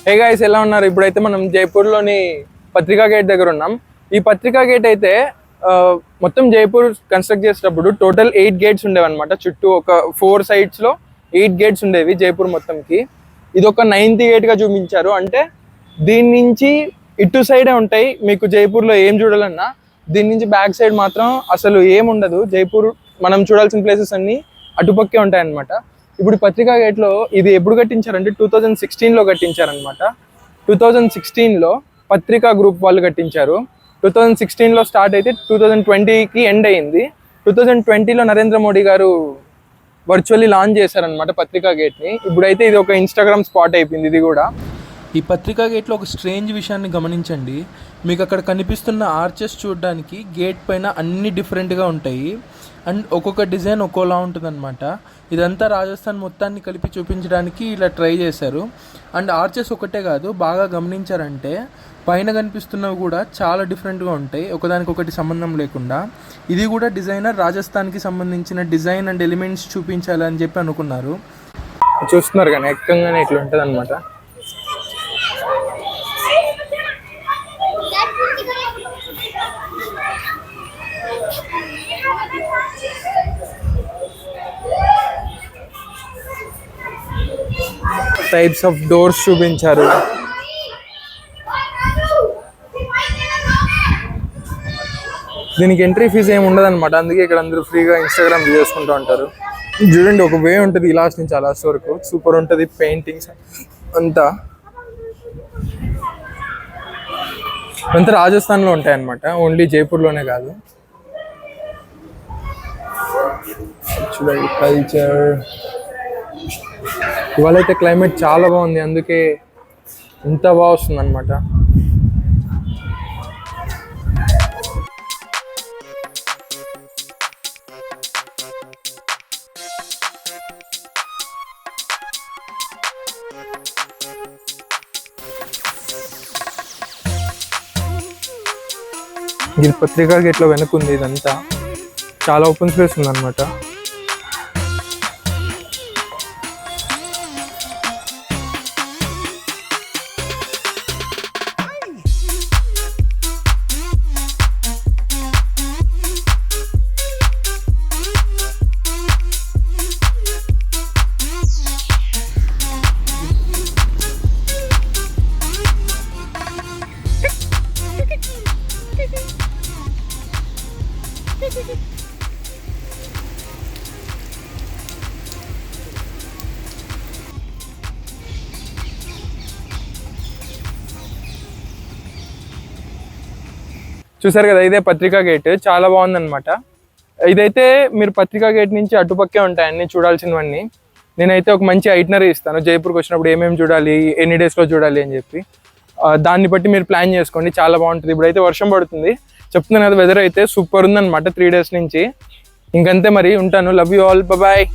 Hey guys, ఎలా ఉన్నారు? ఇప్పుడైతే మనం జైపూర్లోని పత్రికా గేట్ దగ్గర ఉన్నాం. ఈ పత్రికా గేట్ అయితే మొత్తం జైపూర్ కన్స్ట్రక్ట్ చేసేటప్పుడు టోటల్ 8 గేట్స్ ఉండేవన్నమాట. చుట్టూ ఒక 4 sides లో 8 గేట్స్ ఉండేవి జైపూర్ మొత్తంకి. ఇది ఒక 9th గేట్గా చూపించారు. అంటే దీని నుంచి ఇటు సైడే ఉంటాయి మీకు జైపూర్లో ఏం చూడాలన్నా. దీని నుంచి బ్యాక్ సైడ్ మాత్రం అసలు ఏం ఉండదు. జైపూర్ మనం చూడాల్సిన ప్లేసెస్ అన్నీ అటుపక్కే ఉంటాయి అన్నమాట. ఇప్పుడు పత్రికా గేట్లో ఇది ఎప్పుడు కట్టించారంటే 2016లో కట్టించారనమాట. 2016లో పత్రికా గ్రూప్ వాళ్ళు కట్టించారు. 2016లో స్టార్ట్ అయితే 2020కి ఎండ్ అయింది. 2020లో నరేంద్ర మోడీ గారు వర్చువల్లీ లాంచ్ చేశారనమాట పత్రికా గేట్ని. ఇప్పుడైతే ఇది ఒక ఇన్స్టాగ్రామ్ స్పాట్ అయిపోయింది ఇది కూడా. ఈ పత్రికా గేట్లో ఒక స్ట్రేంజ్ విషయాన్ని గమనించండి. మీకు అక్కడ కనిపిస్తున్న ఆర్చెస్ చూడడానికి గేట్ పైన అన్ని డిఫరెంట్గా ఉంటాయి అండ్ ఒక్కొక్క డిజైన్ ఒక్కోలా ఉంటుందన్నమాట. ఇదంతా రాజస్థాన్ మొత్తాన్ని కలిపి చూపించడానికి ఇలా ట్రై చేశారు. అండ్ ఆర్చెస్ ఒకటే కాదు, బాగా గమనించారంటే పైన కనిపిస్తున్నవి కూడా చాలా డిఫరెంట్గా ఉంటాయి, ఒకదానికొకటి సంబంధం లేకుండా. ఇది కూడా డిజైనర్ రాజస్థాన్కి సంబంధించిన డిజైన్ అండ్ ఎలిమెంట్స్ చూపించాలని చెప్పి అనుకున్నారు. చూస్తున్నారు కానీ ఎక్కంగానే ఇట్లా ఉంటుంది అనమాట. టైప్స్ ఆఫ్ డోర్స్ చూపించారు. దీనికి ఎంట్రీ ఫీజు ఏమి ఉండదు అనమాట. అందుకే ఇక్కడ అందరూ ఫ్రీగా ఇన్స్టాగ్రామ్ చేసుకుంటూ ఉంటారు. చూడండి, ఒక వే ఉంటుంది ఈ లాస్ట్ నుంచి ఆ లాస్ట్ వరకు. సూపర్ ఉంటుంది. పెయింటింగ్స్ అంతా రాజస్థాన్లో ఉంటాయి అన్నమాట, ఓన్లీ జైపూర్లోనే కాదు. చూడండి కల్చర్. ఇవాళ అయితే క్లైమేట్ చాలా బాగుంది, అందుకే ఇంత బాగా వస్తుంది అనమాట. ఇది పత్రికా గేట్లో వెనుకుంది. ఇదంతా చాలా ఓపెన్ స్పేస్ ఉందన్నమాట. చూసారు కదా, ఇదే పత్రికా గేట్. చాలా బాగుందన్నమాట. ఇదైతే మీరు పత్రికా గేట్ నుంచి అటుపక్కే ఉంటాయన్నీ చూడాల్సినవన్నీ. నేనైతే ఒక మంచి ఐటినరీ ఇస్తాను, జైపూర్కి వచ్చినప్పుడు ఏమేమి చూడాలి, ఎన్ని డేస్లో చూడాలి అని చెప్పి. దాన్ని బట్టి మీరు ప్లాన్ చేసుకోండి, చాలా బాగుంటుంది. ఇప్పుడైతే వర్షం పడుతుంది, చెప్తున్నాను కదా. వెదర్ అయితే సూపర్ ఉందన్నమాట 3 days నుంచి. ఇంకంతే మరి, ఉంటాను. Love you all, bye.